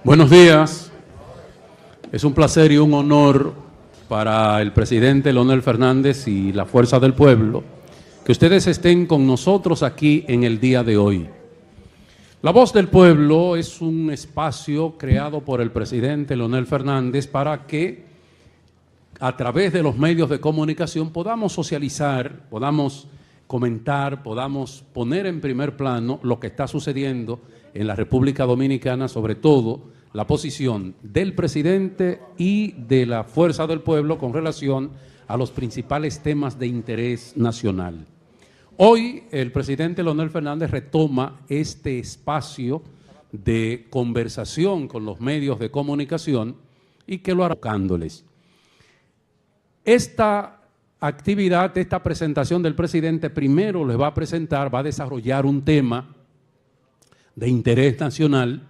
Buenos días. Es un placer y un honor para el presidente Leonel Fernández y la Fuerza del Pueblo que ustedes estén con nosotros aquí en el día de hoy. La Voz del Pueblo es un espacio creado por el presidente Leonel Fernández para que a través de los medios de comunicación podamos socializar, podamos comentar, podamos poner en primer plano lo que está sucediendo en la República Dominicana, sobre todo la posición del presidente y de la Fuerza del Pueblo con relación a los principales temas de interés nacional. Hoy el presidente Leonel Fernández retoma este espacio de conversación con los medios de comunicación y que lo hará tocándoles. Esta actividad, esta presentación del presidente primero les va a presentar, va a desarrollar un tema de interés nacional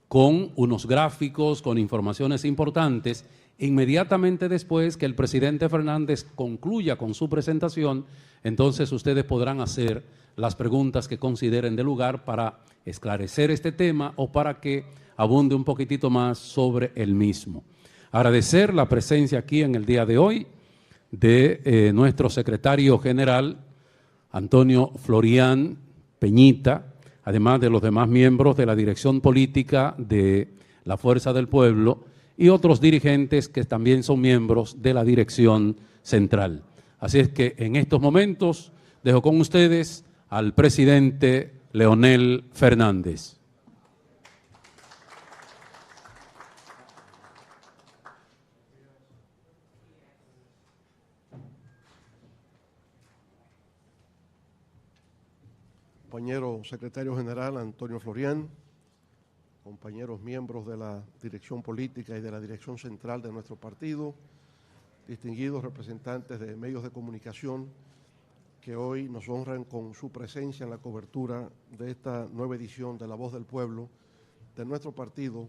con unos gráficos, con informaciones importantes. Inmediatamente después que el presidente Fernández concluya con su presentación, entonces ustedes podrán hacer las preguntas que consideren de lugar para esclarecer este tema o para que abunde un poquitito más sobre el mismo. Agradecer la presencia aquí en el día de hoy de nuestro secretario general, Antonio Florian Peñita, además de los demás miembros de la dirección política de la Fuerza del Pueblo y otros dirigentes que también son miembros de la dirección central. Así es que en estos momentos dejo con ustedes al presidente Leonel Fernández. Compañero secretario general Antonio Florian, compañeros miembros de la dirección política y de la dirección central de nuestro partido, distinguidos representantes de medios de comunicación que hoy nos honran con su presencia en la cobertura de esta nueva edición de La Voz del Pueblo de nuestro partido,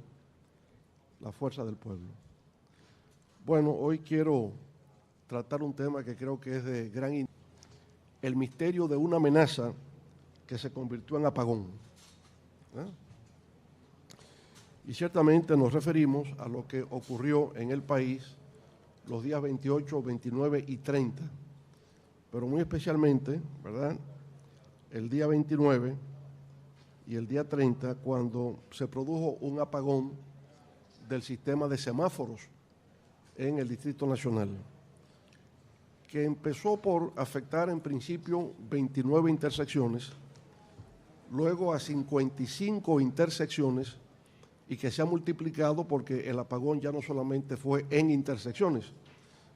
la Fuerza del Pueblo. Bueno, hoy quiero tratar un tema que creo que es de gran interés: el misterio de una amenaza que se convirtió en apagón. Y ciertamente nos referimos a lo que ocurrió en el país los días 28, 29 y 30, pero muy especialmente, ¿verdad?, el día 29 y el día 30, cuando se produjo un apagón del sistema de semáforos en el Distrito Nacional, que empezó por afectar en principio 29 intersecciones, luego a 55 intersecciones, y que se ha multiplicado porque el apagón ya no solamente fue en intersecciones,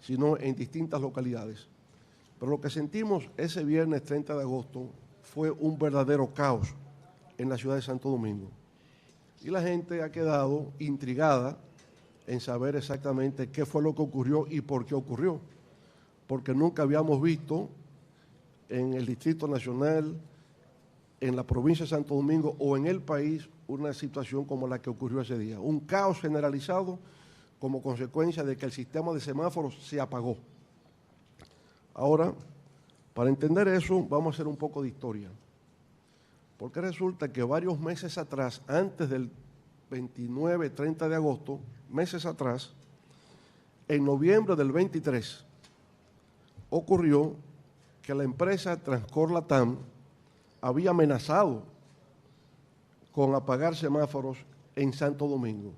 sino en distintas localidades. Pero lo que sentimos ese viernes 30 de agosto fue un verdadero caos en la ciudad de Santo Domingo. Y la gente ha quedado intrigada en saber exactamente qué fue lo que ocurrió y por qué ocurrió, porque nunca habíamos visto en el Distrito Nacional, en la provincia de Santo Domingo o en el país una situación como la que ocurrió ese día. Un caos generalizado como consecuencia de que el sistema de semáforos se apagó. Ahora, para entender eso, vamos a hacer un poco de historia. Porque resulta que varios meses atrás, antes del 29, 30 de agosto, meses atrás, en noviembre del 23, ocurrió que la empresa Transcor Latam había amenazado con apagar semáforos en Santo Domingo.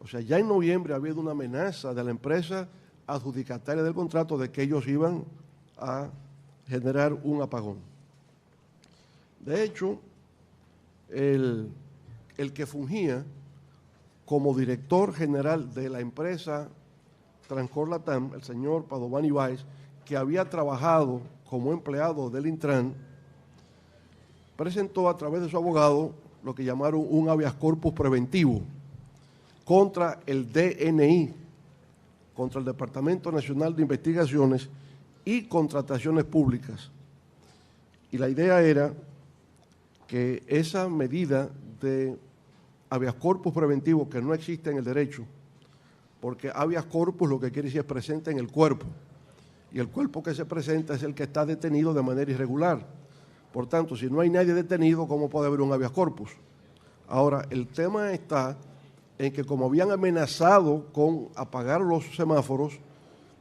O sea, ya en noviembre había una amenaza de la empresa adjudicataria del contrato de que ellos iban a generar un apagón. De hecho, el que fungía como director general de la empresa Transcor Latam, el señor Padovan Ibáez, que había trabajado como empleado del Intran, presentó a través de su abogado lo que llamaron un habeas corpus preventivo contra el DNI, contra el Departamento Nacional de Investigaciones y Contrataciones Públicas. Y la idea era que esa medida de habeas corpus preventivo, que no existe en el derecho, porque habeas corpus lo que quiere decir es presente en el cuerpo, y el cuerpo que se presenta es el que está detenido de manera irregular. Por tanto, si no hay nadie detenido, ¿cómo puede haber un habeas corpus? Ahora, el tema está en que como habían amenazado con apagar los semáforos,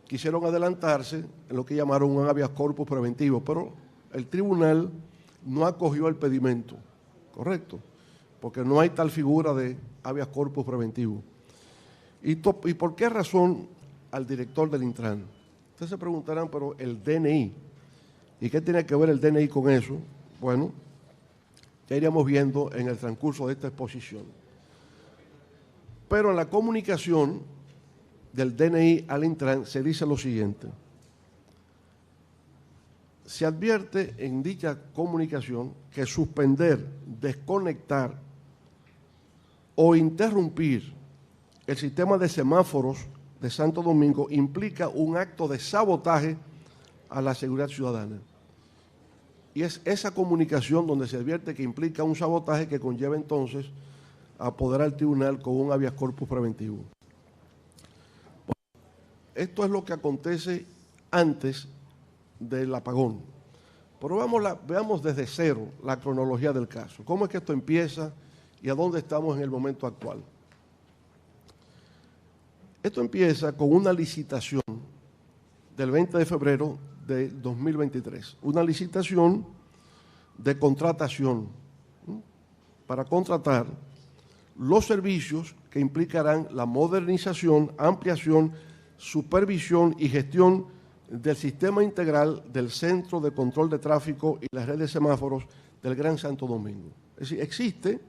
quisieron adelantarse en lo que llamaron un habeas corpus preventivo, pero el tribunal no acogió el pedimento, ¿correcto? Porque no hay tal figura de habeas corpus preventivo. ¿Y por qué razón al director del Intran? Ustedes se preguntarán, pero el DNI, ¿y qué tiene que ver el DNI con eso? Bueno, ya iríamos viendo en el transcurso de esta exposición. Pero en la comunicación del DNI al Intran se dice lo siguiente. Se advierte en dicha comunicación que suspender, desconectar o interrumpir el sistema de semáforos de Santo Domingo implica un acto de sabotaje a la seguridad ciudadana. Y es esa comunicación donde se advierte que implica un sabotaje que conlleva entonces a apoderar al tribunal con un habeas corpus preventivo. Esto es lo que acontece antes del apagón. Pero veamos desde cero la cronología del caso. ¿Cómo es que esto empieza y a dónde estamos en el momento actual? Esto empieza con una licitación del 20 de febrero de 2023. Una licitación de contratación para contratar los servicios que implicarán la modernización, ampliación, supervisión y gestión del sistema integral del Centro de Control de Tráfico y la red de semáforos del Gran Santo Domingo. Es decir, existe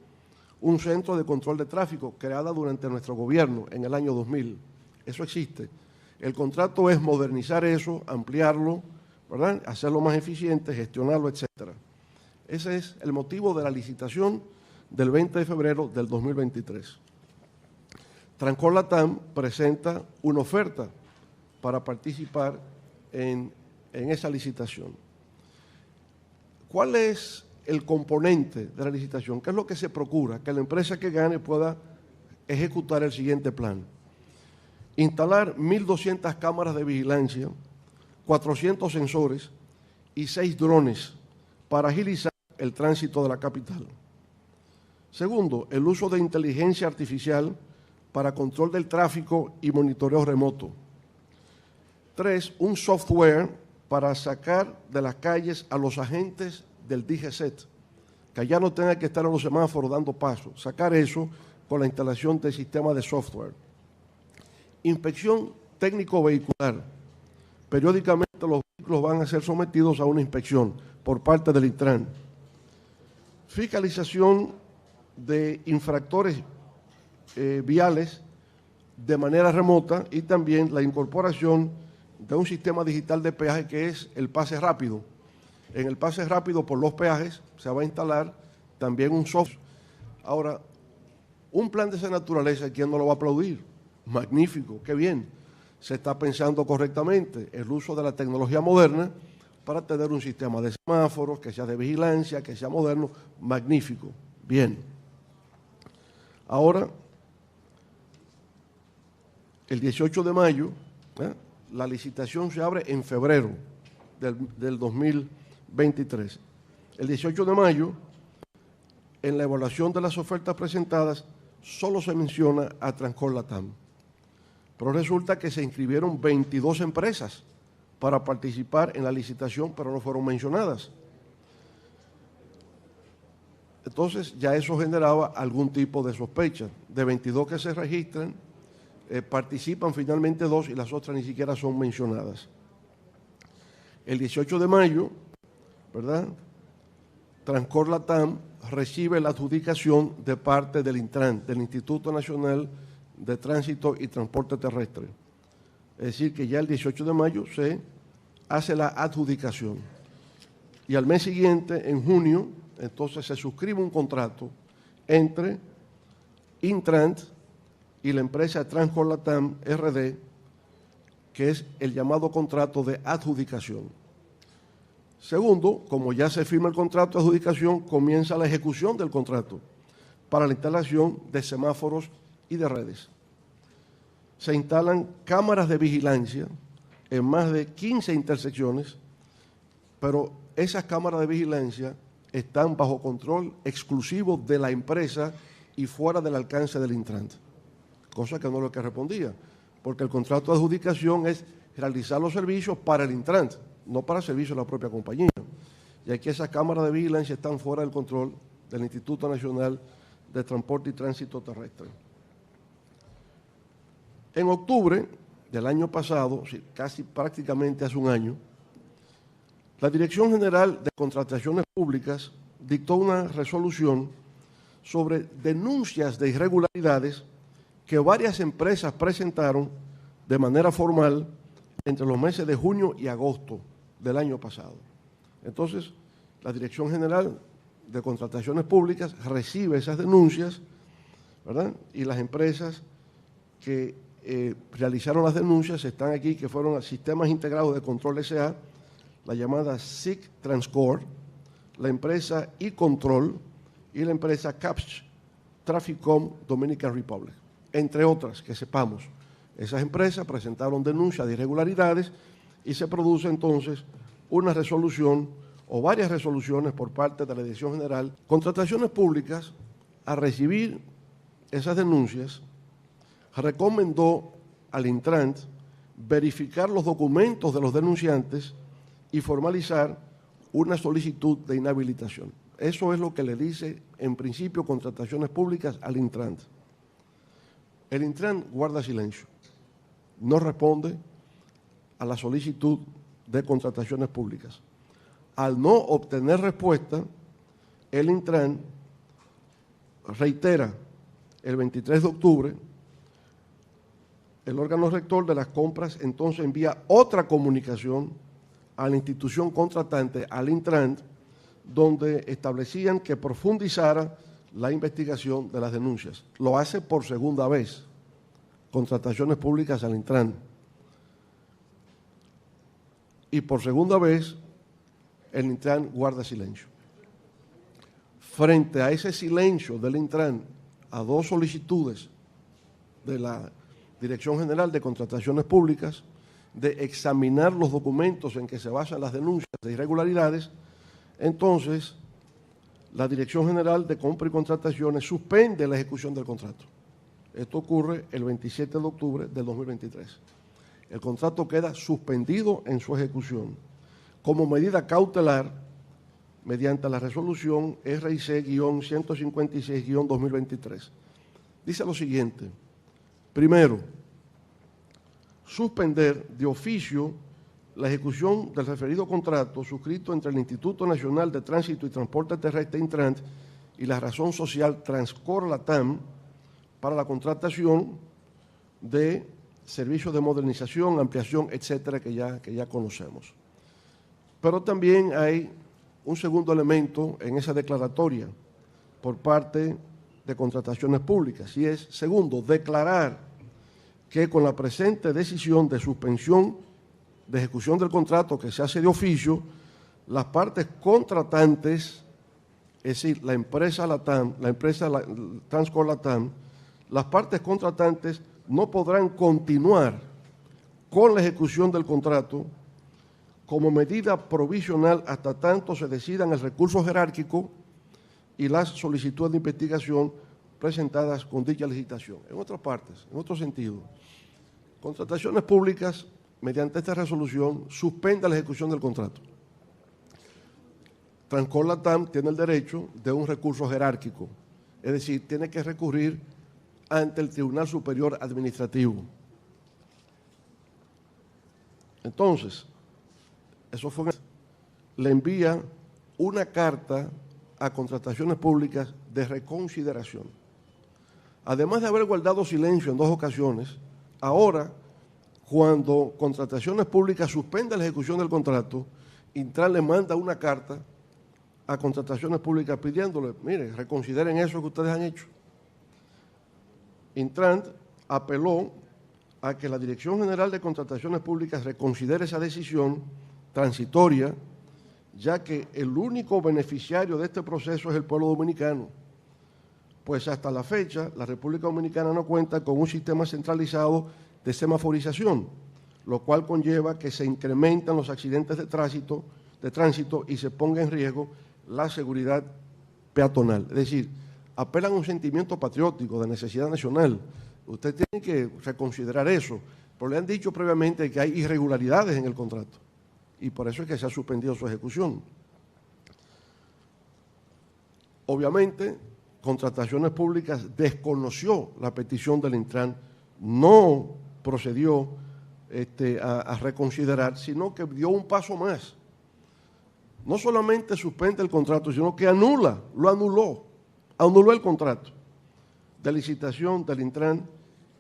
un centro de control de tráfico creado durante nuestro gobierno en el año 2000. Eso existe. El contrato es modernizar eso, ampliarlo, ¿verdad? Hacerlo más eficiente, gestionarlo, etcétera. Ese es el motivo de la licitación del 20 de febrero del 2023. Trancor Latam presenta una oferta para participar en esa licitación. ¿Cuál es el componente de la licitación? ¿Qué es lo que se procura? Que la empresa que gane pueda ejecutar el siguiente plan. Instalar 1.200 cámaras de vigilancia, 400 sensores y 6 drones para agilizar el tránsito de la capital. Segundo, el uso de inteligencia artificial para control del tráfico y monitoreo remoto. 3, un software para sacar de las calles a los agentes del DGCET, que ya no tengan que estar en los semáforos dando paso, sacar eso con la instalación del sistema de software. Inspección técnico vehicular. Periódicamente los vehículos van a ser sometidos a una inspección por parte del Intran. Fiscalización de infractores viales de manera remota y también la incorporación de un sistema digital de peaje que es el pase rápido. En el pase rápido por los peajes se va a instalar también un software. Ahora, un plan de esa naturaleza, ¿quién no lo va a aplaudir? Magnífico, qué bien. Se está pensando correctamente el uso de la tecnología moderna para tener un sistema de semáforos, que sea de vigilancia, que sea moderno, magnífico, bien. Ahora, el 18 de mayo, la licitación se abre en febrero del 2023. El 18 de mayo, en la evaluación de las ofertas presentadas, solo se menciona a Trancor Latam. Pero resulta que se inscribieron 22 empresas para participar en la licitación, pero no fueron mencionadas. Entonces, ya eso generaba algún tipo de sospecha. De 22 que se registran, participan finalmente 2 y las otras ni siquiera son mencionadas. El 18 de mayo, ¿verdad? Trancor Latam recibe la adjudicación de parte del Intran, del Instituto Nacional de Tránsito y Transporte Terrestre. Es decir, que ya el 18 de mayo se hace la adjudicación. Y al mes siguiente, en junio, entonces se suscribe un contrato entre Intran y la empresa Trancor Latam RD, que es el llamado contrato de adjudicación. Segundo, como ya se firma el contrato de adjudicación, comienza la ejecución del contrato para la instalación de semáforos y de redes. Se instalan cámaras de vigilancia en más de 15 intersecciones, pero esas cámaras de vigilancia están bajo control exclusivo de la empresa y fuera del alcance del Intran. cosa que no es lo que respondía, porque el contrato de adjudicación es realizar los servicios para el Intran, no para servicios de la propia compañía. Y aquí esas cámaras de vigilancia están fuera del control del Instituto Nacional de Transporte y Tránsito Terrestre. En octubre del año pasado, casi prácticamente hace un año, la Dirección General de Contrataciones Públicas dictó una resolución sobre denuncias de irregularidades que varias empresas presentaron de manera formal entre los meses de junio y agosto del año pasado. Entonces, la Dirección General de Contrataciones Públicas recibe esas denuncias, ¿verdad? Y las empresas que realizaron las denuncias están aquí, que fueron a Sistemas Integrados de Control S.A., la llamada SIC Transcore, la empresa eControl y la empresa CAPS Trafficom Dominican Republic, entre otras, que sepamos. Esas empresas presentaron denuncias de irregularidades y se produce entonces una resolución o varias resoluciones por parte de la Dirección General. Contrataciones Públicas, a recibir esas denuncias, recomendó al Intran verificar los documentos de los denunciantes y formalizar una solicitud de inhabilitación. Eso es lo que le dice, en principio, Contrataciones Públicas al Intran. El Intran guarda silencio, no responde a la solicitud de contrataciones públicas. Al no obtener respuesta, el Intran reitera el 23 de octubre, el órgano rector de las compras entonces envía otra comunicación a la institución contratante, al Intran, donde establecían que profundizara la investigación de las denuncias. Lo hace por segunda vez, Contrataciones Públicas al Intran. Y por segunda vez, el Intran guarda silencio. Frente a ese silencio del Intran, a dos solicitudes de la Dirección General de Contrataciones Públicas, de examinar los documentos en que se basan las denuncias de irregularidades, entonces la Dirección General de Compra y Contrataciones suspende la ejecución del contrato. Esto ocurre el 27 de octubre del 2023. El contrato queda suspendido en su ejecución como medida cautelar mediante la resolución RIC-156-2023. Dice lo siguiente: primero, suspender de oficio la ejecución del referido contrato suscrito entre el Instituto Nacional de Tránsito y Transporte Terrestre Intran y la razón social Transcor Latam para la contratación de servicios de modernización, ampliación, etcétera, que ya conocemos. Pero también hay un segundo elemento en esa declaratoria por parte de Contrataciones Públicas, y es, segundo, declarar que con la presente decisión de suspensión de ejecución del contrato que se hace de oficio, las partes contratantes, es decir, la empresa Latam, Transcor Latam, las partes contratantes no podrán continuar con la ejecución del contrato como medida provisional hasta tanto se decidan el recurso jerárquico y las solicitudes de investigación presentadas con dicha licitación. En otras partes, en otro sentido, Contrataciones Públicas, mediante esta resolución, suspende la ejecución del contrato. Transcor Latam tiene el derecho de un recurso jerárquico, es decir, tiene que recurrir ante el Tribunal Superior Administrativo. Entonces, le envía una carta a Contrataciones Públicas de reconsideración. Además de haber guardado silencio en dos ocasiones, ahora, cuando Contrataciones Públicas suspende la ejecución del contrato, Intran le manda una carta a Contrataciones Públicas pidiéndole, mire, reconsideren eso que ustedes han hecho. Intran apeló a que la Dirección General de Contrataciones Públicas reconsidere esa decisión transitoria, ya que el único beneficiario de este proceso es el pueblo dominicano, pues hasta la fecha la República Dominicana no cuenta con un sistema centralizado de semaforización, lo cual conlleva que se incrementan los accidentes de tránsito y se ponga en riesgo la seguridad peatonal. Es decir, apelan a un sentimiento patriótico de necesidad nacional, Usted tiene que reconsiderar eso. Pero le han dicho previamente que hay irregularidades en el contrato y por eso es que se ha suspendido su ejecución. Obviamente, Contrataciones Públicas desconoció la petición del Intran, no procedió a reconsiderar, sino que dio un paso más. No solamente suspende el contrato, sino que anuló el contrato de licitación del Intran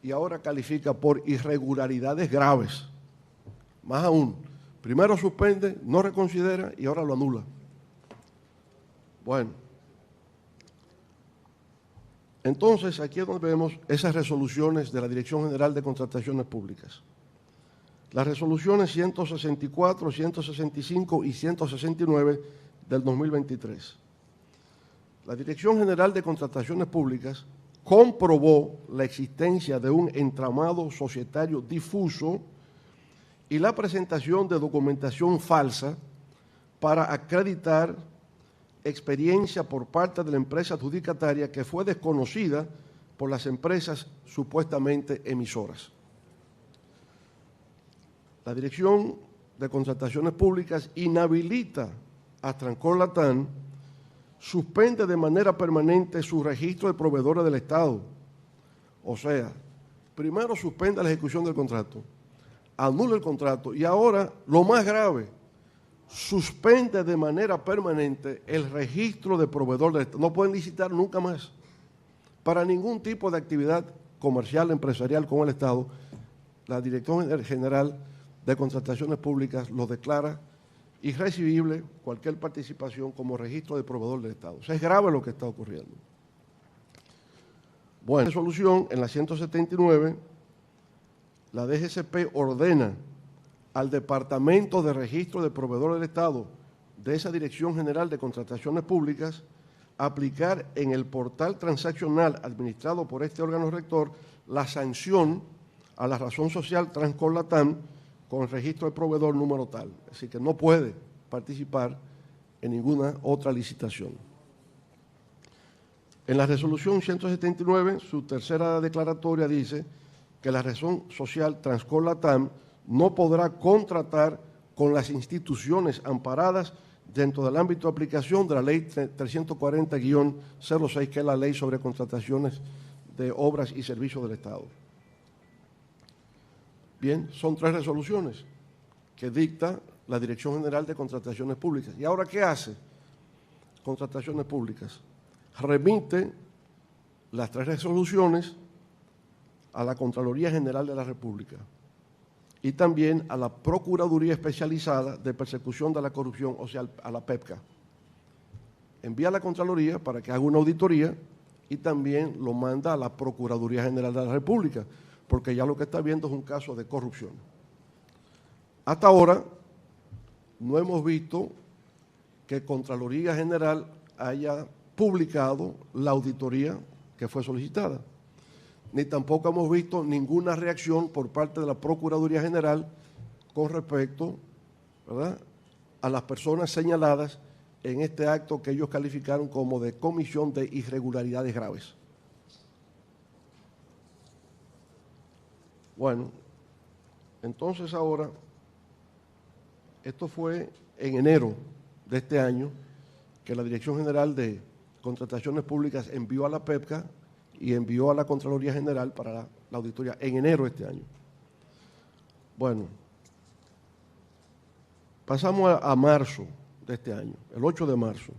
y ahora califica por irregularidades graves. Más aún, primero suspende, no reconsidera y ahora lo anula. Bueno, entonces aquí es donde vemos esas resoluciones de la Dirección General de Contrataciones Públicas. Las resoluciones 164, 165 y 169 del 2023. La Dirección General de Contrataciones Públicas comprobó la existencia de un entramado societario difuso y la presentación de documentación falsa para acreditar experiencia por parte de la empresa adjudicataria que fue desconocida por las empresas supuestamente emisoras. La Dirección de Contrataciones Públicas inhabilita a Trancor Latam, suspende de manera permanente su registro de proveedores del Estado. O sea, primero suspende la ejecución del contrato, anula el contrato y ahora, lo más grave, suspende de manera permanente el registro de proveedor del Estado. No pueden licitar nunca más para ningún tipo de actividad comercial, empresarial con el Estado. La Dirección General de Contrataciones Públicas lo declara irrecibible cualquier participación como registro de proveedor del Estado. O sea, es grave lo que está ocurriendo. Bueno, en resolución, en la 179, la DGCP ordena al Departamento de Registro de Proveedores del Estado de esa Dirección General de Contrataciones Públicas aplicar en el portal transaccional administrado por este órgano rector la sanción a la razón social Trancor Latam con el registro de proveedor número tal. Así que no puede participar en ninguna otra licitación. En la resolución 179, su tercera declaratoria dice que la razón social Trancor Latam no podrá contratar con las instituciones amparadas dentro del ámbito de aplicación de la Ley 340-06, que es la Ley sobre Contrataciones de Obras y Servicios del Estado. Bien, son 3 resoluciones que dicta la Dirección General de Contrataciones Públicas. ¿Y ahora qué hace Contrataciones Públicas? Remite las 3 resoluciones a la Contraloría General de la República y también a la Procuraduría Especializada de Persecución de la Corrupción, o sea, a la PEPCA. Envía a la Contraloría para que haga una auditoría y también lo manda a la Procuraduría General de la República, porque ya lo que está viendo es un caso de corrupción. Hasta ahora no hemos visto que Contraloría General haya publicado la auditoría que fue solicitada, ni tampoco hemos visto ninguna reacción por parte de la Procuraduría General con respecto, ¿verdad?, a las personas señaladas en este acto que ellos calificaron como de comisión de irregularidades graves. Bueno, entonces ahora, esto fue en enero de este año que la Dirección General de Contrataciones Públicas envió a la PEPCA y envió a la Contraloría General para la auditoría en enero de este año. Bueno, pasamos a marzo de este año, el 8 de marzo.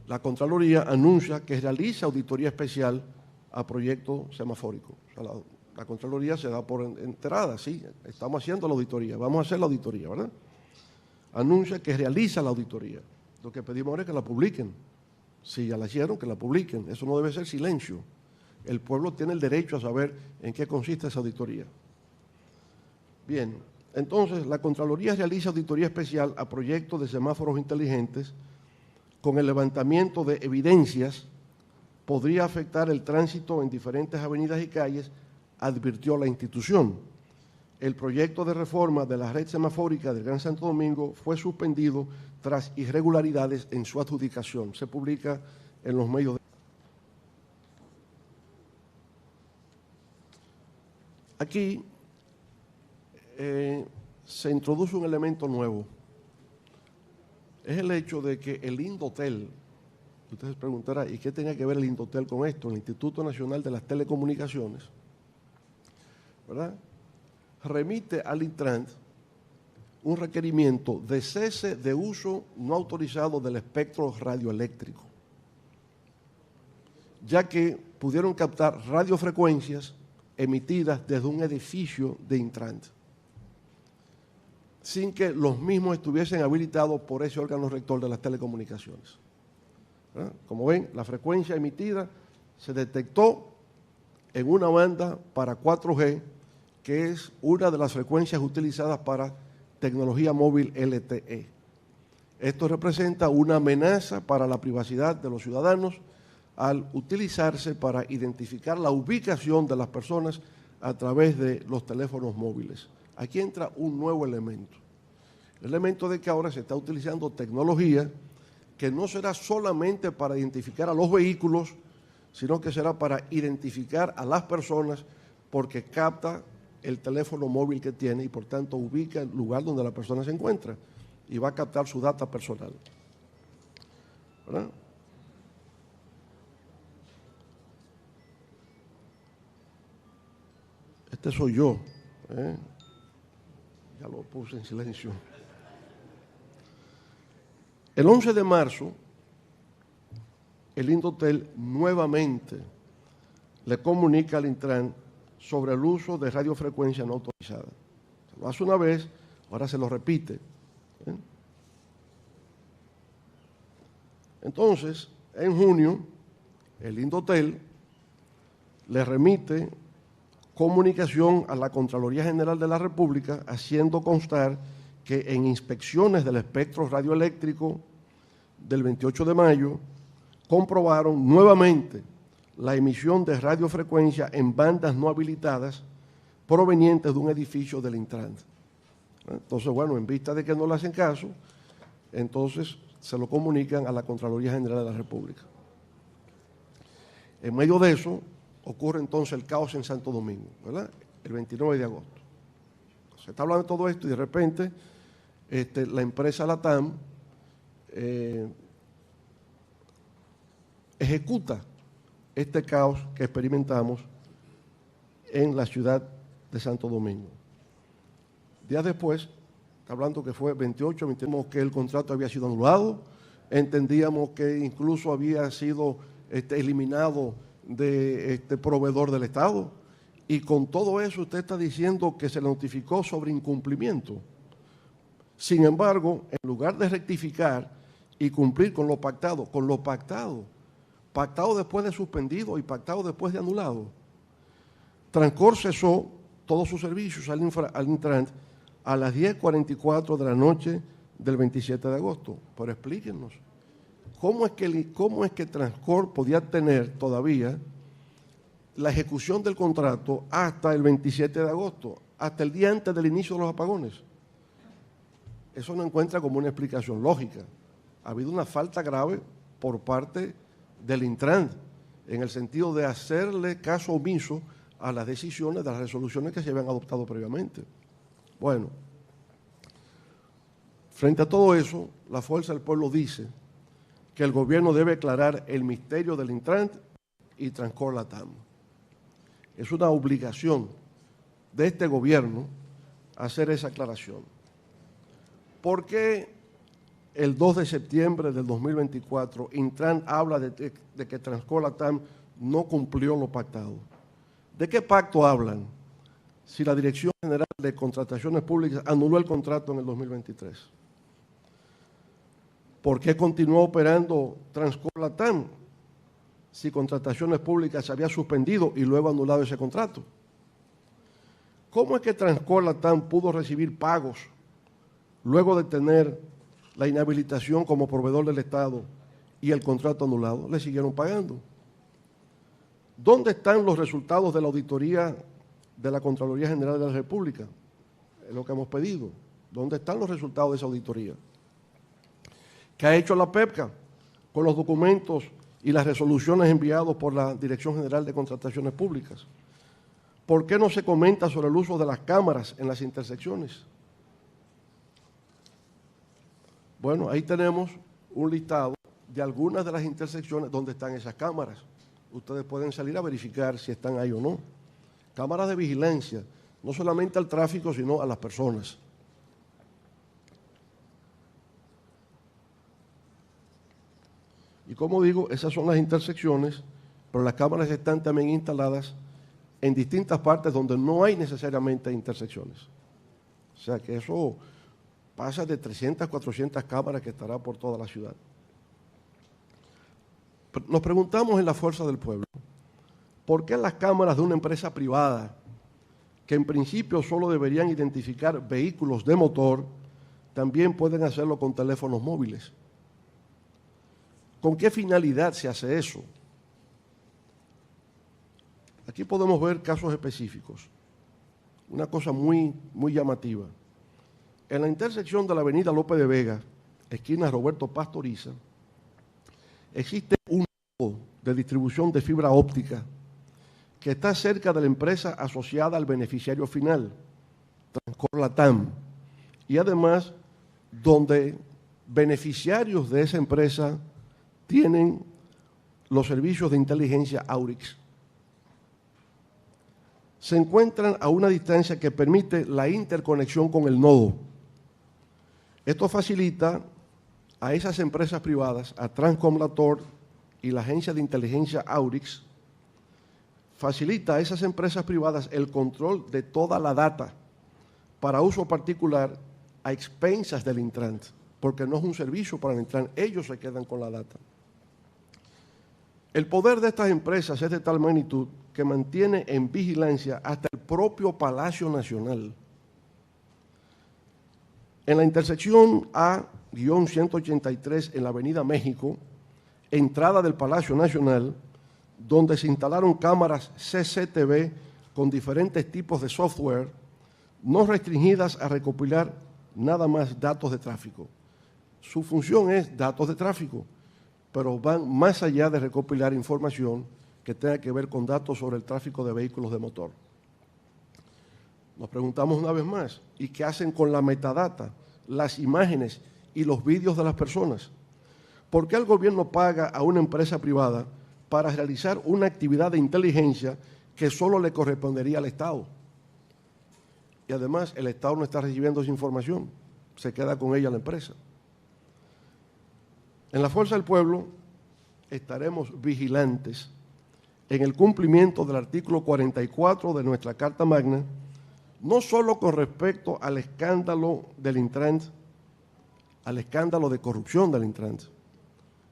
La Contraloría anuncia que realiza auditoría especial a proyecto semafórico. O sea, la Contraloría se da por enterada, sí, estamos haciendo la auditoría, vamos a hacer la auditoría, ¿verdad? Anuncia que realiza la auditoría. Lo que pedimos ahora es que la publiquen. Si ya la hicieron, que la publiquen. Eso no debe ser silencio. El pueblo tiene el derecho a saber en qué consiste esa auditoría. Bien, entonces la Contraloría realiza auditoría especial a proyectos de semáforos inteligentes con el levantamiento de evidencias podría afectar el tránsito en diferentes avenidas y calles, advirtió la institución. El proyecto de reforma de la red semafórica del Gran Santo Domingo fue suspendido tras irregularidades en su adjudicación. Se publica en los medios de... Aquí se introduce un elemento nuevo. Es el hecho de que el Indotel, ustedes se preguntarán, ¿y qué tenía que ver el Indotel con esto? El Instituto Nacional de las Telecomunicaciones, ¿verdad?, remite al Intran un requerimiento de cese de uso no autorizado del espectro radioeléctrico, ya que pudieron captar radiofrecuencias emitidas desde un edificio de Intran, sin que los mismos estuviesen habilitados por ese órgano rector de las telecomunicaciones. ¿Verdad? Como ven, la frecuencia emitida se detectó en una banda para 4G, que es una de las frecuencias utilizadas para tecnología móvil LTE. Esto representa una amenaza para la privacidad de los ciudadanos al utilizarse para identificar la ubicación de las personas a través de los teléfonos móviles. Aquí entra un nuevo elemento. El elemento de que ahora se está utilizando tecnología que no será solamente para identificar a los vehículos, sino que será para identificar a las personas, porque capta el teléfono móvil que tiene y por tanto ubica el lugar donde la persona se encuentra y va a captar su data personal. ¿Verdad? Este soy yo. Ya lo puse en silencio. El 11 de marzo, el Indotel nuevamente le comunica al Intran sobre el uso de radiofrecuencia no autorizada. Se lo hace una vez, ahora se lo repite. Entonces, en junio, el Indotel le remite comunicación a la Contraloría General de la República, haciendo constar que en inspecciones del espectro radioeléctrico del 28 de mayo, comprobaron nuevamente la emisión de radiofrecuencia en bandas no habilitadas provenientes de un edificio del Intran. Entonces, bueno, en vista de que no le hacen caso, entonces se lo comunican a la Contraloría General de la República. En medio de eso, ocurre entonces el caos en Santo Domingo, ¿verdad?, el 29 de agosto. Se está hablando de todo esto y de repente la empresa LATAM ejecuta este caos que experimentamos en la ciudad de Santo Domingo. Días después, está hablando que fue 28, entendimos que el contrato había sido anulado, entendíamos que incluso había sido eliminado de proveedor del Estado, y con todo eso usted está diciendo que se le notificó sobre incumplimiento. Sin embargo, en lugar de rectificar y cumplir con lo pactado, pactado después de suspendido y pactado después de anulado, Transcor cesó todos sus servicios al Intran a las 10:44 de la noche del 27 de agosto. Pero explíquenos, ¿cómo es que Transcor podía tener todavía la ejecución del contrato hasta el 27 de agosto, hasta el día antes del inicio de los apagones? Eso no encuentra como una explicación lógica. Ha habido una falta grave por parte del Intran, en el sentido de hacerle caso omiso a las decisiones, de las resoluciones que se habían adoptado previamente. Bueno, frente a todo eso, la Fuerza del Pueblo dice que el gobierno debe aclarar el misterio del Intran y Transcor LATAM. Es una obligación de este gobierno hacer esa aclaración. ¿Por qué el 2 de septiembre del 2024 Intran habla de que Transcor LATAM no cumplió lo pactado? ¿De qué pacto hablan si la Dirección General de Contrataciones Públicas anuló el contrato en el 2023? ¿Por qué continuó operando Transcor LATAM si Contrataciones Públicas se había suspendido y luego anulado ese contrato? ¿Cómo es que Transcor LATAM pudo recibir pagos luego de tener la inhabilitación como proveedor del Estado y el contrato anulado? Le siguieron pagando. ¿Dónde están los resultados de la auditoría de la Contraloría General de la República? Es lo que hemos pedido. ¿Dónde están los resultados de esa auditoría? ¿Qué ha hecho la PEPCA con los documentos y las resoluciones enviados por la Dirección General de Contrataciones Públicas? ¿Por qué no se comenta sobre el uso de las cámaras en las intersecciones? Bueno, ahí tenemos un listado de algunas de las intersecciones donde están esas cámaras. Ustedes pueden salir a verificar si están ahí o no. Cámaras de vigilancia, no solamente al tráfico, sino a las personas. Y como digo, esas son las intersecciones, pero las cámaras están también instaladas en distintas partes donde no hay necesariamente intersecciones. O sea que eso pasa de 300 a 400 cámaras que estará por toda la ciudad. Nos preguntamos en la Fuerza del Pueblo, ¿por qué las cámaras de una empresa privada, que en principio solo deberían identificar vehículos de motor, también pueden hacerlo con teléfonos móviles? ¿Con qué finalidad se hace eso? Aquí podemos ver casos específicos. Una cosa muy llamativa. En la intersección de la avenida López de Vega, esquina Roberto Pastoriza, existe un nodo de distribución de fibra óptica que está cerca de la empresa asociada al beneficiario final, Transcor Latam, y además donde beneficiarios de esa empresa tienen los servicios de inteligencia Aurix. Se encuentran a una distancia que permite la interconexión con el nodo. Esto facilita a esas empresas privadas, a Transcom Lator y la agencia de inteligencia Aurix, facilita a esas empresas privadas el control de toda la data para uso particular a expensas del Intran, porque no es un servicio para el Intran, ellos se quedan con la data. El poder de estas empresas es de tal magnitud que mantiene en vigilancia hasta el propio Palacio Nacional. En la intersección A-183 en la Avenida México, entrada del Palacio Nacional, donde se instalaron cámaras CCTV con diferentes tipos de software, no restringidas a recopilar nada más datos de tráfico. Su función es datos de tráfico, pero van más allá de recopilar información que tenga que ver con datos sobre el tráfico de vehículos de motor. Nos preguntamos una vez más, ¿y qué hacen con la metadata, las imágenes y los vídeos de las personas? ¿Por qué el gobierno paga a una empresa privada para realizar una actividad de inteligencia que solo le correspondería al Estado? Y además el Estado no está recibiendo esa información, se queda con ella la empresa. En la Fuerza del Pueblo estaremos vigilantes en el cumplimiento del artículo 44 de nuestra Carta Magna, no solo con respecto al escándalo del Intran, al escándalo de corrupción del Intran,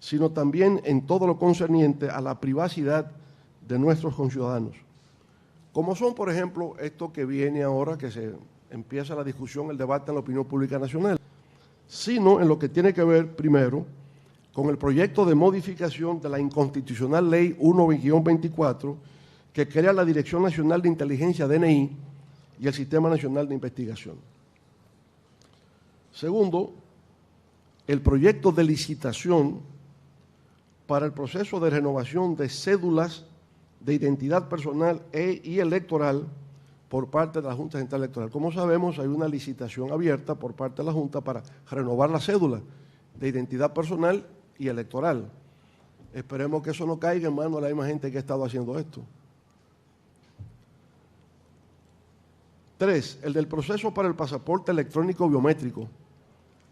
sino también en todo lo concerniente a la privacidad de nuestros conciudadanos. Como son, por ejemplo, esto que viene ahora, que se empieza la discusión, el debate en la opinión pública nacional, sino en lo que tiene que ver, primero, con el proyecto de modificación de la inconstitucional Ley 1-24, que crea la Dirección Nacional de Inteligencia, DNI, y el Sistema Nacional de Investigación. Segundo, el proyecto de licitación para el proceso de renovación de cédulas de identidad personal y electoral por parte de la Junta Central Electoral. Como sabemos, hay una licitación abierta por parte de la Junta para renovar la cédula de identidad personal y electoral. Esperemos que eso no caiga en manos de la misma gente que ha estado haciendo esto. 3, el del proceso para el pasaporte electrónico biométrico,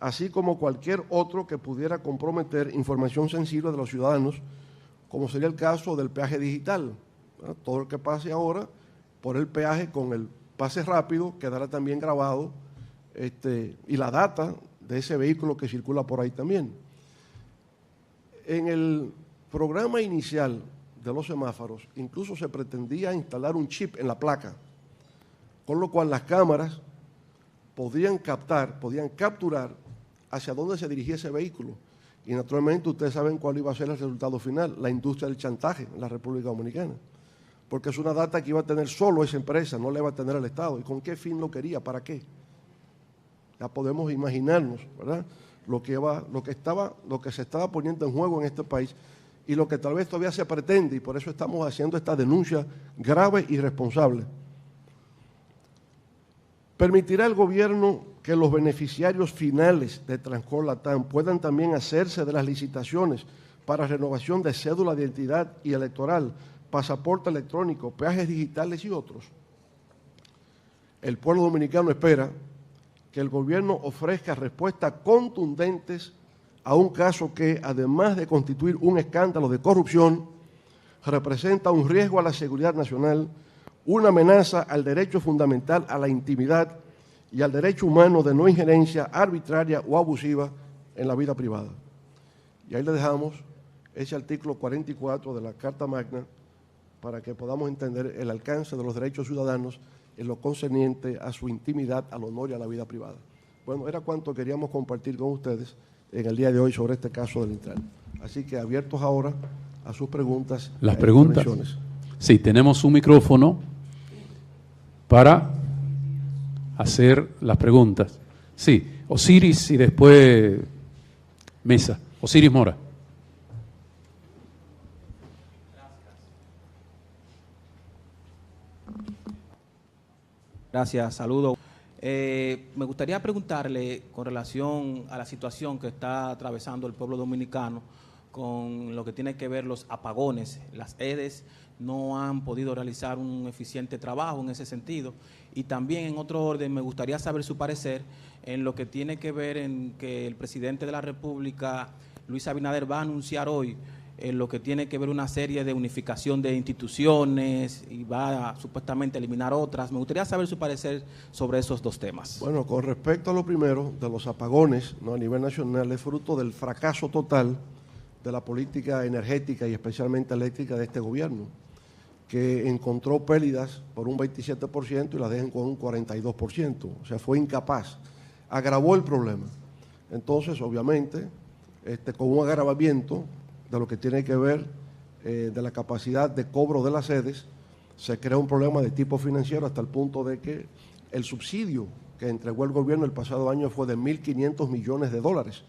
así como cualquier otro que pudiera comprometer información sensible de los ciudadanos, como sería el caso del peaje digital. Todo el que pase ahora por el peaje con el pase rápido quedará también grabado y la data de ese vehículo que circula por ahí también. En el programa inicial de los semáforos, incluso se pretendía instalar un chip en la placa, con lo cual las cámaras podían capturar hacia dónde se dirigía ese vehículo. Y naturalmente ustedes saben cuál iba a ser el resultado final, la industria del chantaje en la República Dominicana. Porque es una data que iba a tener solo esa empresa, no la iba a tener el Estado. ¿Y con qué fin lo quería? ¿Para qué? Ya podemos imaginarnos, ¿verdad?, lo que se estaba poniendo en juego en este país y lo que tal vez todavía se pretende, y por eso estamos haciendo esta denuncia grave y responsable Permitirá al gobierno que los beneficiarios finales de Transcorp Latam puedan también hacerse de las licitaciones para renovación de cédula de identidad y electoral, pasaporte electrónico, peajes digitales y otros. El pueblo dominicano espera que el gobierno ofrezca respuestas contundentes a un caso que, además de constituir un escándalo de corrupción, representa un riesgo a la seguridad nacional, una amenaza al derecho fundamental a la intimidad y al derecho humano de no injerencia arbitraria o abusiva en la vida privada. Y ahí le dejamos ese artículo 44 de la Carta Magna para que podamos entender el alcance de los derechos ciudadanos en lo concerniente a su intimidad, al honor y a la vida privada. Bueno, era cuanto queríamos compartir con ustedes en el día de hoy sobre este caso del Intran. Así que abiertos ahora a sus preguntas. Las preguntas. Sí, tenemos un micrófono para hacer las preguntas. Sí, Osiris y después Mesa. Osiris Mora. Gracias, saludo. Me gustaría preguntarle con relación a la situación que está atravesando el pueblo dominicano con lo que tiene que ver los apagones. Las EDES no han podido realizar un eficiente trabajo en ese sentido. Y también, en otro orden, me gustaría saber su parecer en lo que tiene que ver en que el presidente de la República, Luis Abinader, va a anunciar hoy en lo que tiene que ver una serie de unificación de instituciones y va a supuestamente eliminar otras. Me gustaría saber su parecer sobre esos dos temas. Bueno, con respecto a lo primero, de los apagones, ¿no?, a nivel nacional, es fruto del fracaso total de la política energética y especialmente eléctrica de este gobierno, que encontró pérdidas por un 27% y las dejan con un 42%. O sea, fue incapaz. Agravó el problema. Entonces, obviamente, con un agravamiento de lo que tiene que ver de la capacidad de cobro de las sedes, se crea un problema de tipo financiero hasta el punto de que el subsidio que entregó el gobierno el pasado año fue de 1.500 millones de dólares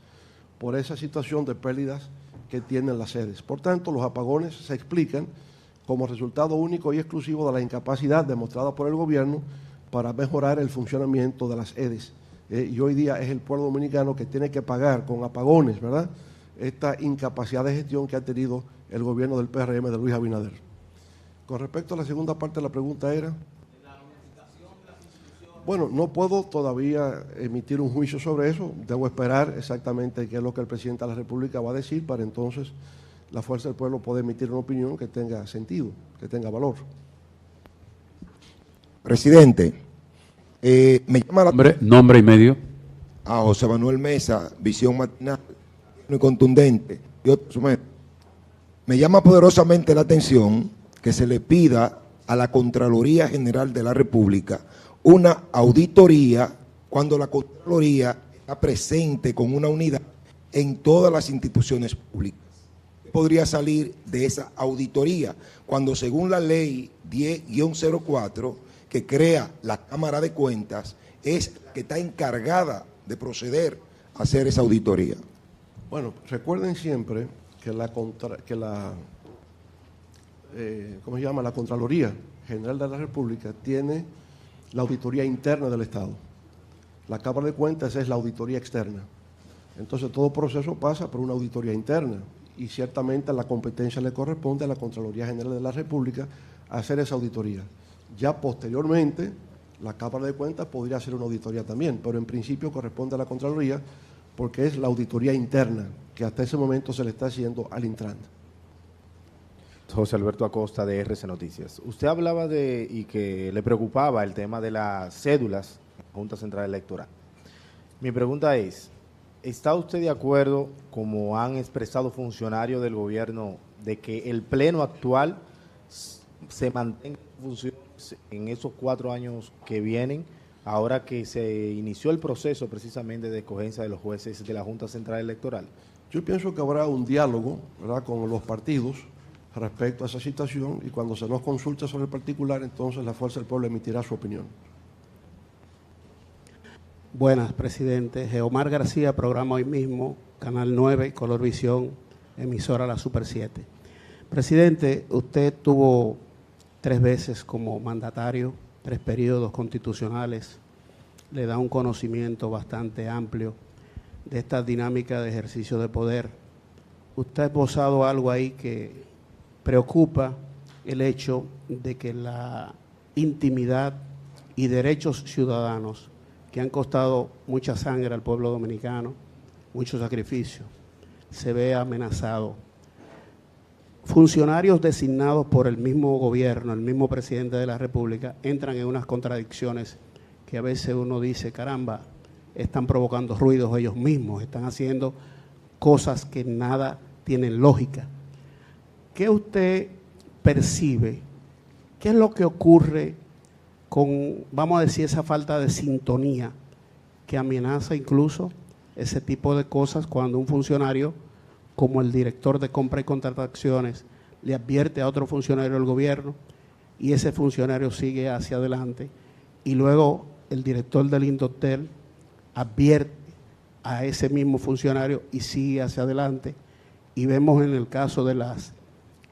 por esa situación de pérdidas que tienen las sedes. Por tanto, los apagones se explican como resultado único y exclusivo de la incapacidad demostrada por el gobierno para mejorar el funcionamiento de las EDES. Y hoy día es el pueblo dominicano que tiene que pagar con apagones, ¿verdad?, esta incapacidad de gestión que ha tenido el gobierno del PRM de Luis Abinader. Con respecto a la segunda parte de la pregunta era... Bueno, no puedo todavía emitir un juicio sobre eso. Debo esperar exactamente qué es lo que el presidente de la República va a decir para entonces la Fuerza del Pueblo poder emitir una opinión que tenga sentido, que tenga valor. Presidente, me llama la... Nombre y medio. A José Manuel Mesa, Visión Matinal y Contundente. Me llama poderosamente la atención que se le pida a la Contraloría General de la República una auditoría cuando la Contraloría está presente con una unidad en todas las instituciones públicas. Podría salir de esa auditoría cuando, según la ley 10-04 que crea la Cámara de Cuentas, es la que está encargada de proceder a hacer esa auditoría? Bueno, recuerden siempre que la Contraloría General de la República tiene la auditoría interna del Estado. La Cámara de Cuentas es la auditoría externa. Entonces, todo proceso pasa por una auditoría interna y ciertamente la competencia le corresponde a la Contraloría General de la República hacer esa auditoría. Ya posteriormente, la Cámara de Cuentas podría hacer una auditoría también, pero en principio corresponde a la Contraloría porque es la auditoría interna que hasta ese momento se le está haciendo al Intran. José Alberto Acosta, de RC Noticias. Usted hablaba y que le preocupaba el tema de las cédulas en la Junta Central Electoral. Mi pregunta es, ¿está usted de acuerdo, como han expresado funcionarios del gobierno, de que el pleno actual se mantenga en funciones en esos 4 años que vienen, ahora que se inició el proceso precisamente de escogencia de los jueces de la Junta Central Electoral? Yo pienso que habrá un diálogo, ¿verdad?, con los partidos respecto a esa situación y cuando se nos consulte sobre el particular, entonces la Fuerza del Pueblo emitirá su opinión. Buenas, presidente. Geomar García, programa Hoy Mismo, Canal 9, Color Visión, emisora La Super 7. Presidente, usted tuvo 3 veces como mandatario, 3 periodos constitucionales, le da un conocimiento bastante amplio de esta dinámica de ejercicio de poder. Usted ha esbozado algo ahí que preocupa, el hecho de que la intimidad y derechos ciudadanos que han costado mucha sangre al pueblo dominicano, mucho sacrificio, se ve amenazado. Funcionarios designados por el mismo gobierno, el mismo presidente de la República, entran en unas contradicciones que a veces uno dice, caramba, están provocando ruidos ellos mismos, están haciendo cosas que nada tienen lógica. ¿Qué usted percibe? ¿Qué es lo que ocurre con, vamos a decir, esa falta de sintonía que amenaza incluso ese tipo de cosas cuando un funcionario, como el director de compra y contrataciones, le advierte a otro funcionario del gobierno y ese funcionario sigue hacia adelante y luego el director del Indotel advierte a ese mismo funcionario y sigue hacia adelante? Y vemos en el caso de las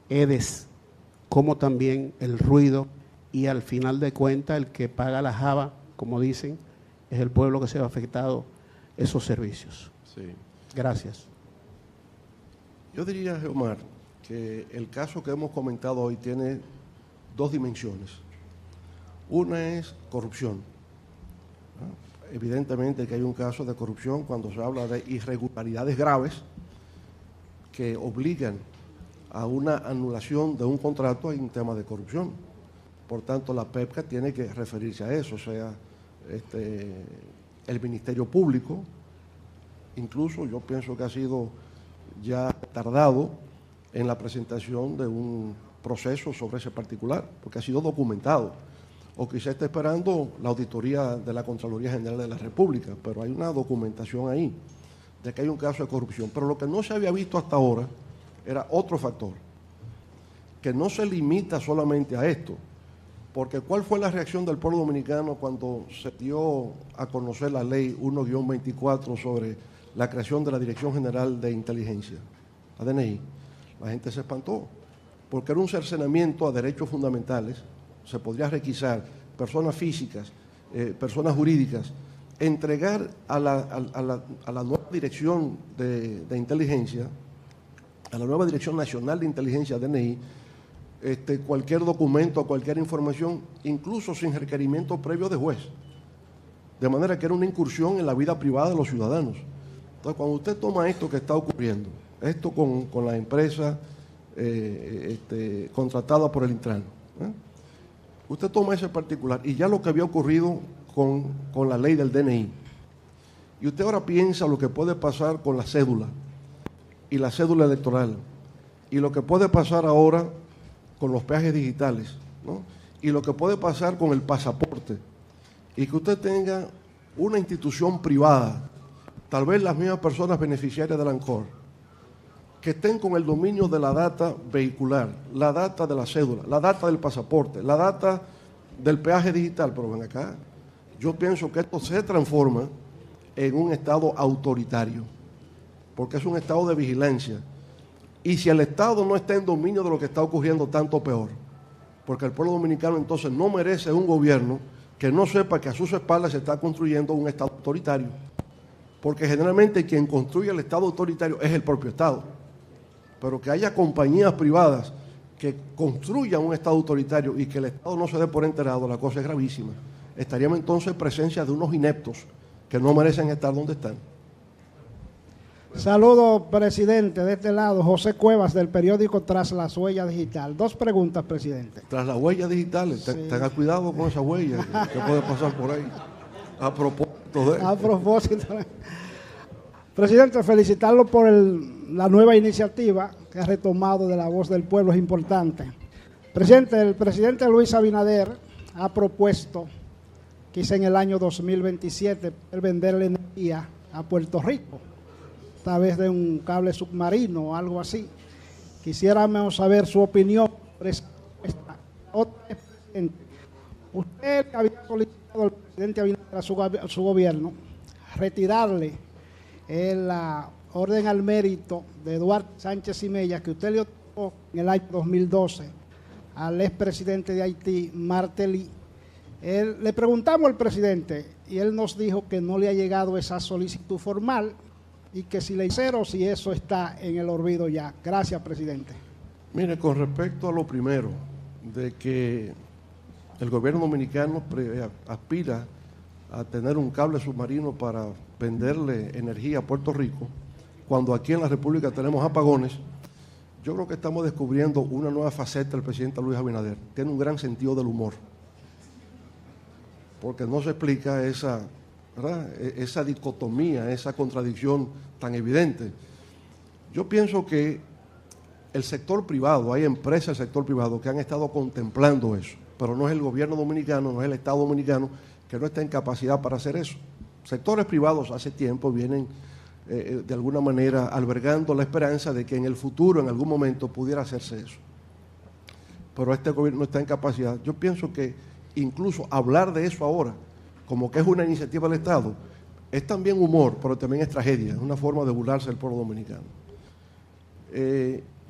EDES como también el ruido, y al final de cuentas el que paga la java, como dicen, es el pueblo que se ve afectado esos servicios. Sí. Gracias. Yo diría, Geomar, que el caso que hemos comentado hoy tiene dos dimensiones. Una es corrupción. Evidentemente que hay un caso de corrupción cuando se habla de irregularidades graves que obligan a una anulación de un contrato. Hay un tema de corrupción. Por tanto, la PEPCA tiene que referirse a eso, o sea, el Ministerio Público. Incluso yo pienso que ha sido ya tardado en la presentación de un proceso sobre ese particular, porque ha sido documentado. O quizá está esperando la auditoría de la Contraloría General de la República, pero hay una documentación ahí de que hay un caso de corrupción. Pero lo que no se había visto hasta ahora era otro factor, que no se limita solamente a esto, porque ¿cuál fue la reacción del pueblo dominicano cuando se dio a conocer la ley 1-24 sobre la creación de la Dirección General de Inteligencia, la DNI? La gente se espantó, porque era un cercenamiento a derechos fundamentales. Se podría requisar personas físicas, personas jurídicas, entregar a la nueva Dirección de Inteligencia, a la nueva Dirección Nacional de Inteligencia, DNI, cualquier documento, cualquier información, incluso sin requerimiento previo de juez. De manera que era una incursión en la vida privada de los ciudadanos. Entonces, cuando usted toma esto que está ocurriendo, esto con la empresa contratada por el Intran, usted toma ese particular y ya lo que había ocurrido con la ley del DNI, y usted ahora piensa lo que puede pasar con la cédula y la cédula electoral, y lo que puede pasar ahora con los peajes digitales, ¿no? Y lo que puede pasar con el pasaporte, y que usted tenga una institución privada, tal vez las mismas personas beneficiarias del ANCOR, que estén con el dominio de la data vehicular, la data de la cédula, la data del pasaporte, la data del peaje digital. Pero ven acá, yo pienso que esto se transforma en un estado autoritario, porque es un estado de vigilancia. Y si el Estado no está en dominio de lo que está ocurriendo, tanto peor. Porque el pueblo dominicano entonces no merece un gobierno que no sepa que a sus espaldas se está construyendo un Estado autoritario. Porque generalmente quien construye el Estado autoritario es el propio Estado. Pero que haya compañías privadas que construyan un Estado autoritario y que el Estado no se dé por enterado, la cosa es gravísima. Estaríamos entonces en presencia de unos ineptos que no merecen estar donde están. Saludos, presidente. De este lado, José Cuevas, del periódico Tras las Huellas Digital. Dos preguntas, presidente. Tras las huellas digitales, sí. Tenga cuidado con esas huellas que puede pasar por ahí. A propósito de... A propósito. Presidente, felicitarlo por la nueva iniciativa que ha retomado de La Voz del Pueblo, es importante. Presidente, el presidente Luis Abinader ha propuesto, quizá en el año 2027, vender la energía a Puerto Rico, a través de un cable submarino o algo así. Quisiéramos saber su opinión sobre esta otra. Usted había solicitado al presidente Abinader a su gobierno retirarle la orden al mérito de Duarte Sánchez Mella que usted le otorgó en el año 2012 al expresidente de Haití, Martelly. Le preguntamos al presidente, y él nos dijo que no le ha llegado esa solicitud formal y que si le hicieron, si eso está en el olvido ya. Gracias, presidente. Mire, con respecto a lo primero, de que el gobierno dominicano aspira a tener un cable submarino para venderle energía a Puerto Rico, cuando aquí en la República tenemos apagones, yo creo que estamos descubriendo una nueva faceta del presidente Luis Abinader. Tiene un gran sentido del humor, porque no se explica esa, ¿verdad?, esa dicotomía, esa contradicción tan evidente. Yo pienso que el sector privado, hay empresas del sector privado que han estado contemplando eso, pero no es el gobierno dominicano, no es el Estado dominicano que no está en capacidad para hacer eso. Sectores privados hace tiempo vienen de alguna manera albergando la esperanza de que en el futuro, en algún momento, pudiera hacerse eso. Pero este gobierno no está en capacidad. Yo pienso que incluso hablar de eso ahora, como que es una iniciativa del Estado, es también humor, pero también es tragedia, es una forma de burlarse del pueblo dominicano.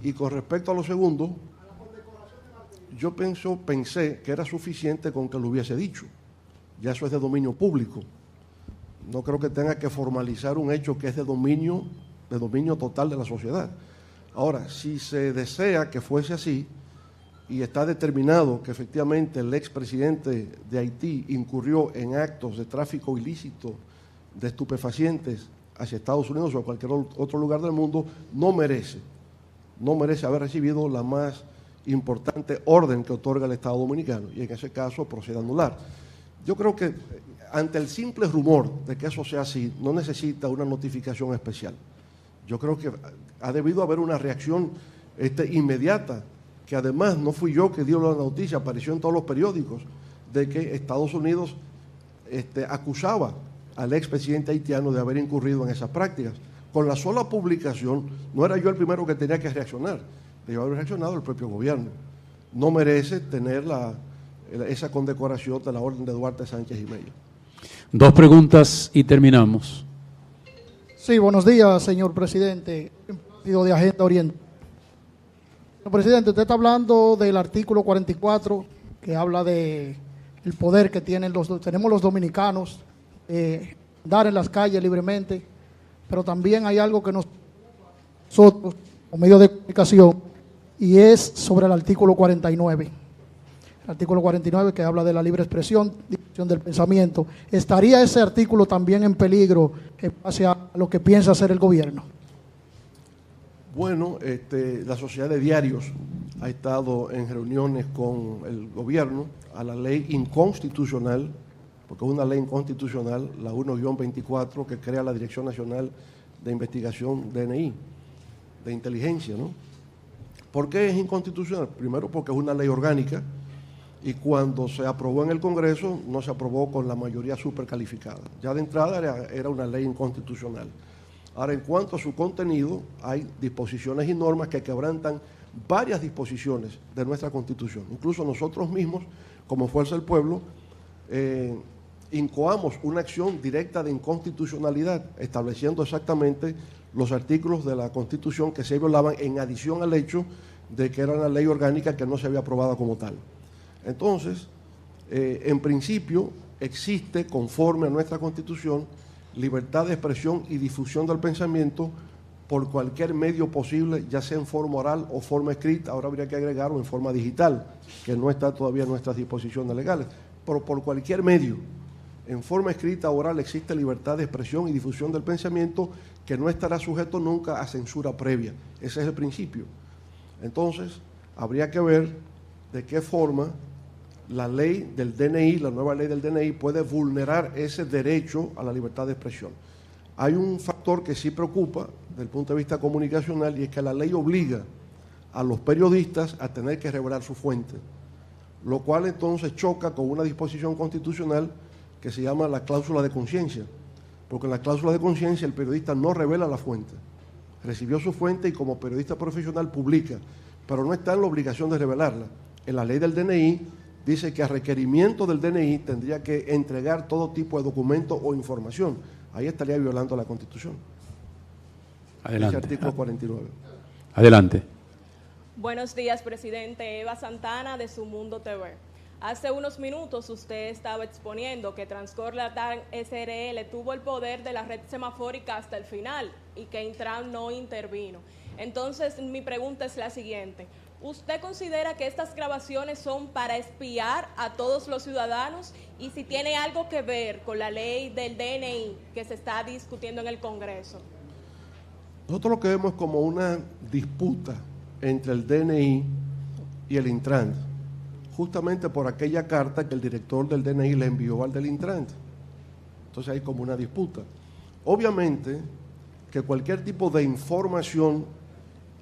Y con respecto a lo segundo, yo pensé que era suficiente con que lo hubiese dicho. Ya eso es de dominio público. No creo que tenga que formalizar un hecho que es de dominio total de la sociedad. Ahora, si se desea que fuese así y está determinado que efectivamente el expresidente de Haití incurrió en actos de tráfico ilícito de estupefacientes hacia Estados Unidos o a cualquier otro lugar del mundo, no merece haber recibido la más importante orden que otorga el Estado dominicano y en ese caso procede a anular. Yo creo que ante el simple rumor de que eso sea así, no necesita una notificación especial. Yo creo que ha debido haber una reacción inmediata, que además no fui yo que dio la noticia, apareció en todos los periódicos, de que Estados Unidos acusaba al expresidente haitiano de haber incurrido en esas prácticas. Con la sola publicación, no era yo el primero que tenía que reaccionar, debió haber reaccionado el propio gobierno. No merece tener esa condecoración de la orden de Duarte Sánchez y Mella. 2 preguntas y terminamos. Sí, buenos días, señor presidente. Partido de Agenda Oriental. Señor presidente, usted está hablando del artículo 44, que habla de el poder que tenemos los dominicanos, andar en las calles libremente, pero también hay algo que nosotros, como medio de comunicación, y es sobre el artículo 49. El artículo 49 que habla de la libre expresión, difusión del pensamiento. ¿Estaría ese artículo también en peligro en base a lo que piensa hacer el gobierno? Bueno, la Sociedad de Diarios ha estado en reuniones con el gobierno a la ley inconstitucional, porque es una ley inconstitucional, la 1-24, que crea la Dirección Nacional de Investigación DNI, de inteligencia, ¿no? ¿Por qué es inconstitucional? Primero porque es una ley orgánica y cuando se aprobó en el Congreso no se aprobó con la mayoría supercalificada. Ya de entrada era una ley inconstitucional. Ahora, en cuanto a su contenido, hay disposiciones y normas que quebrantan varias disposiciones de nuestra Constitución. Incluso nosotros mismos, como Fuerza del Pueblo, incoamos una acción directa de inconstitucionalidad, estableciendo exactamente los artículos de la Constitución que se violaban en adición al hecho de que era una ley orgánica que no se había aprobado como tal. Entonces, en principio, existe, conforme a nuestra Constitución, libertad de expresión y difusión del pensamiento por cualquier medio posible, ya sea en forma oral o forma escrita, ahora habría que agregar, o en forma digital, que no está todavía en nuestras disposiciones legales, pero por cualquier medio, en forma escrita o oral, existe libertad de expresión y difusión del pensamiento que no estará sujeto nunca a censura previa. Ese es el principio. Entonces, habría que ver de qué forma la ley del DNI, la nueva ley del DNI, puede vulnerar ese derecho a la libertad de expresión. Hay un factor que sí preocupa desde el punto de vista comunicacional y es que la ley obliga a los periodistas a tener que revelar su fuente, lo cual entonces choca con una disposición constitucional que se llama la cláusula de conciencia, porque en la cláusula de conciencia el periodista no revela la fuente, recibió su fuente y como periodista profesional publica, pero no está en la obligación de revelarla. En la ley del DNI dice que a requerimiento del DNI tendría que entregar todo tipo de documento o información. Ahí estaría violando la Constitución. Adelante. Ese artículo 49. Adelante. Buenos días, presidente. Eva Santana, de Su Mundo TV. Hace unos minutos usted estaba exponiendo que Transcorp Latam SRL tuvo el poder de la red semafórica hasta el final y que Intran no intervino. Entonces, mi pregunta es la siguiente. ¿Usted considera que estas grabaciones son para espiar a todos los ciudadanos? Y si tiene algo que ver con la ley del DNI que se está discutiendo en el Congreso. Nosotros lo que vemos es como una disputa entre el DNI y el Intran, justamente por aquella carta que el director del DNI le envió al del Intran. Entonces hay como una disputa. Obviamente que cualquier tipo de información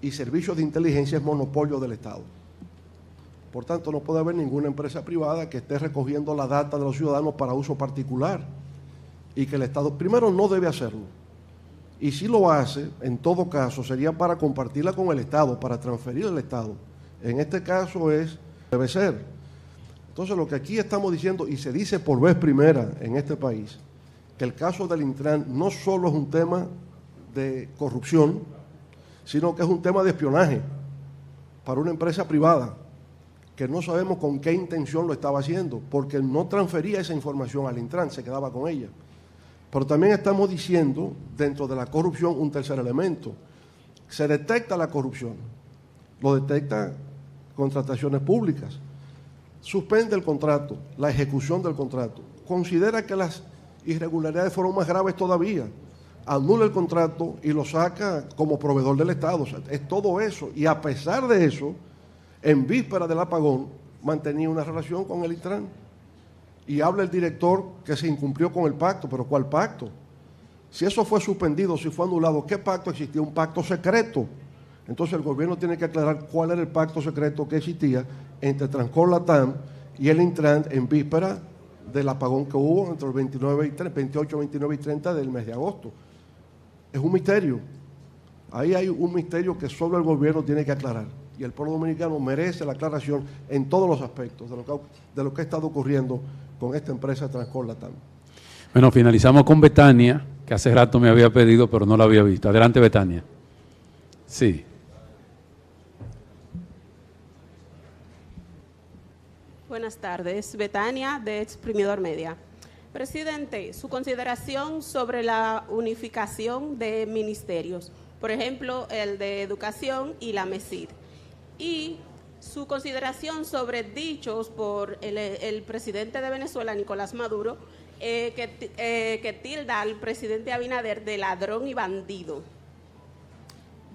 y servicios de inteligencia es monopolio del Estado. Por tanto, no puede haber ninguna empresa privada que esté recogiendo la data de los ciudadanos para uso particular y que el Estado, primero, no debe hacerlo. Y si lo hace, en todo caso, sería para compartirla con el Estado, para transferir al Estado. En este caso debe ser. Entonces, lo que aquí estamos diciendo, y se dice por vez primera en este país, que el caso del Intran no solo es un tema de corrupción, sino que es un tema de espionaje para una empresa privada, que no sabemos con qué intención lo estaba haciendo, porque no transfería esa información al Intran, se quedaba con ella. Pero también estamos diciendo, dentro de la corrupción, un tercer elemento. Se detecta la corrupción, lo detecta contrataciones públicas, suspende el contrato, la ejecución del contrato, considera que las irregularidades fueron más graves todavía, anula el contrato y lo saca como proveedor del Estado. O sea, es todo eso. Y a pesar de eso, en víspera del apagón, mantenía una relación con el Intran. Y habla el director que se incumplió con el pacto. ¿Pero cuál pacto? Si eso fue suspendido, si fue anulado, ¿qué pacto existía? Un pacto secreto. Entonces el gobierno tiene que aclarar cuál era el pacto secreto que existía entre Transcorp Latam y el Intran en víspera del apagón que hubo entre el 28, 29 y 30 del mes de agosto. Es un misterio. Ahí hay un misterio que solo el gobierno tiene que aclarar. Y el pueblo dominicano merece la aclaración en todos los aspectos de lo que ha estado ocurriendo con esta empresa Transcorp Latam. Bueno, finalizamos con Betania, que hace rato me había pedido, pero no la había visto. Adelante, Betania. Sí. Buenas tardes. Betania, de Exprimidor Media. Presidente, su consideración sobre la unificación de ministerios, por ejemplo, el de Educación y la MESID, y su consideración sobre dichos por el presidente de Venezuela, Nicolás Maduro, que tilda al presidente Abinader de ladrón y bandido.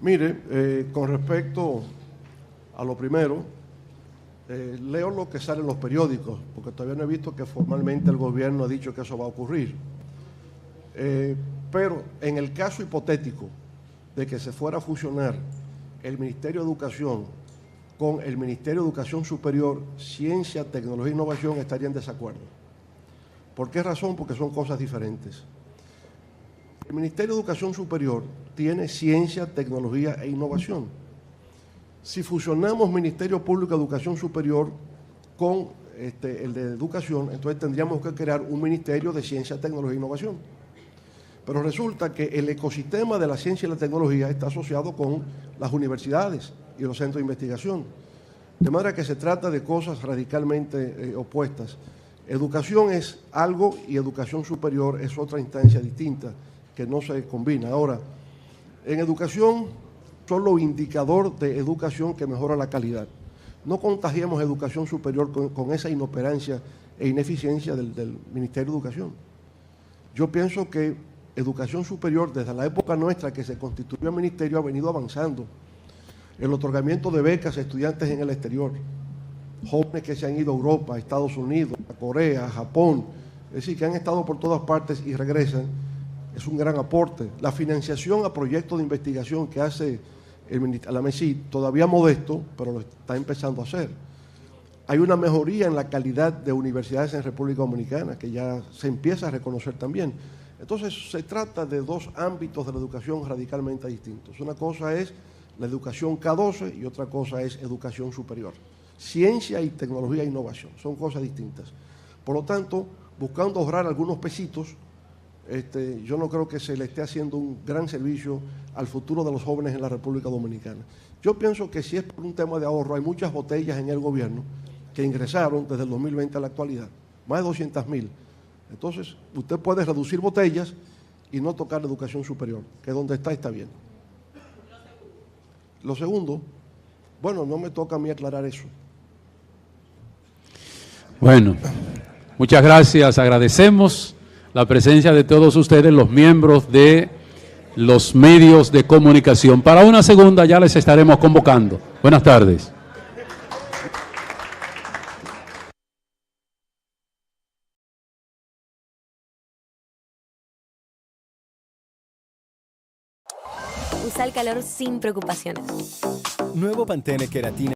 Mire, con respecto a lo primero, leo lo que sale en los periódicos, porque todavía no he visto que formalmente el gobierno ha dicho que eso va a ocurrir. Pero en el caso hipotético de que se fuera a fusionar el Ministerio de Educación con el Ministerio de Educación Superior, Ciencia, Tecnología e Innovación, estaría en desacuerdo. ¿Por qué razón? Porque son cosas diferentes. El Ministerio de Educación Superior tiene Ciencia, Tecnología e Innovación. Si fusionamos Ministerio Público de Educación Superior con el de Educación, entonces tendríamos que crear un Ministerio de Ciencia, Tecnología e Innovación. Pero resulta que el ecosistema de la ciencia y la tecnología está asociado con las universidades y los centros de investigación. De manera que se trata de cosas radicalmente opuestas. Educación es algo y educación superior es otra instancia distinta que no se combina. Ahora, en educación, solo indicador de educación que mejora la calidad. No contagiemos educación superior con esa inoperancia e ineficiencia del Ministerio de Educación. Yo pienso que educación superior, desde la época nuestra que se constituyó el ministerio, ha venido avanzando. El otorgamiento de becas a estudiantes en el exterior, jóvenes que se han ido a Europa, a Estados Unidos, a Corea, a Japón, es decir, que han estado por todas partes y regresan, es un gran aporte. La financiación a proyectos de investigación que hace la MESID, todavía modesto, pero lo está empezando a hacer. Hay una mejoría en la calidad de universidades en República Dominicana, que ya se empieza a reconocer también. Entonces, se trata de dos ámbitos de la educación radicalmente distintos. Una cosa es la educación K12 y otra cosa es educación superior. Ciencia y tecnología e innovación, son cosas distintas. Por lo tanto, buscando ahorrar algunos pesitos, yo no creo que se le esté haciendo un gran servicio al futuro de los jóvenes en la República Dominicana. Yo pienso que si es por un tema de ahorro, hay muchas botellas en el gobierno que ingresaron desde el 2020 a la actualidad, más de 200.000. Entonces, usted puede reducir botellas y no tocar la educación superior, que donde está bien. Lo segundo, bueno, no me toca a mí aclarar eso. Bueno, muchas gracias. Agradecemos la presencia de todos ustedes, los miembros de los medios de comunicación. Para una segunda ya les estaremos convocando. Buenas tardes. Usa el calor sin preocupaciones. Nuevo Pantene Keratina.